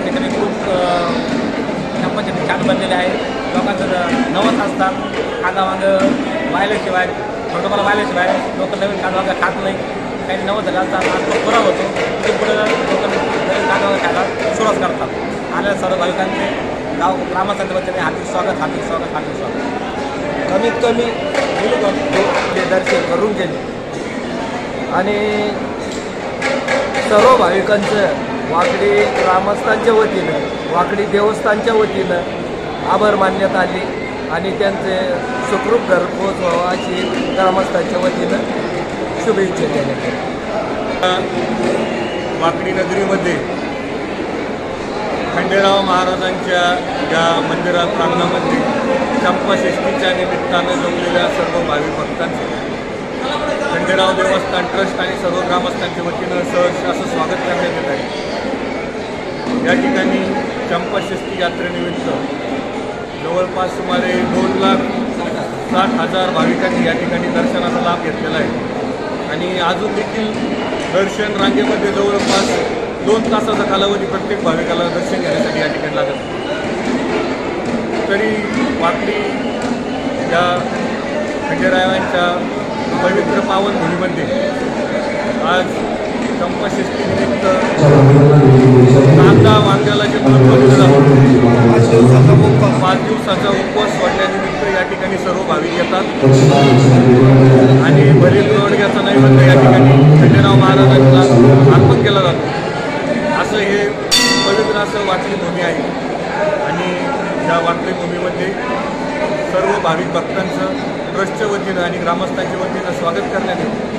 ठिकाणी खूप चंपाषष्ठी छान बनलेले आहे. लोकांचं नवस असतात कांदा वांगं वाहिल्याशिवाय फोटोला वाहिल्याशिवाय लोक नवीन कांदा वांगं खात नाही. काही नवस झाले असतात आज तो पुरा होतो ते पुढे लोक नवीन कांदा वांगं खायला सुरुवात करतात. आलेल्या सर्व भाविकांचे गाव ग्रामस्थांच्या वतीने हार्दिक स्वागत हार्दिक स्वागत हार्दिक स्वागत. कमीत कमी ते दर्शन करून गेले आणि सर्व भाविकांचं वाकडी ग्रामस्थांच्या वतीनं वाकडी देवस्थानच्या वतीनं आभार मानण्यात आले आणि त्यांचे सुखरूप घरपोच व्हावा अशी ग्रामस्थांच्या वतीनं शुभेच्छा देण्यात आल्या. वाकडी नगरीमध्ये खंडेराव महाराजांच्या या मंदिरा प्रांगणामध्ये चंपाषष्ठीच्या निमित्तानं जमलेल्या सर्व भाविक भक्तांचे खंडेराव देवस्थान ट्रस्ट आणि सर्व ग्रामस्थांच्या वतीनं सहर्ष असं स्वागत करण्यात येत आहे. या ठिकाणी चंपाषष्ठी यात्रेनिमित्त जवळपास सुमारे 2,60,000 भाविकांनी या ठिकाणी दर्शनाचा लाभ घेतलेला आहे आणि अजून देखील दर्शन रांगेमध्ये जवळपास 2 तासाचा कालावधी प्रत्येक भाविकाला दर्शन घेण्यासाठी या ठिकाणी लागत. तरी वाकडी या खंडेरायांच्या पवित्र पावन भूमीमध्ये आज चंपाषष्ठीनिमित्त कांदा वांग्याला जे महत्त्व दिलं जातं 5 दिवसाचा उपवास सोडण्यानिमित्त या ठिकाणी सर्व भाविक येतात आणि भरीत रोडग्याचा नैवेद्य या ठिकाणी खंडेराव महाराजांना अर्पण केला जातो. असं हे पवित्र असं वाकडी भूमी आहे आणि या वाकडी भूमीमध्ये सर्व भाविक भक्तांचं ट्रस्टच्या वतीनं आणि ग्रामस्थांच्या वतीनं स्वागत करण्यात येतं.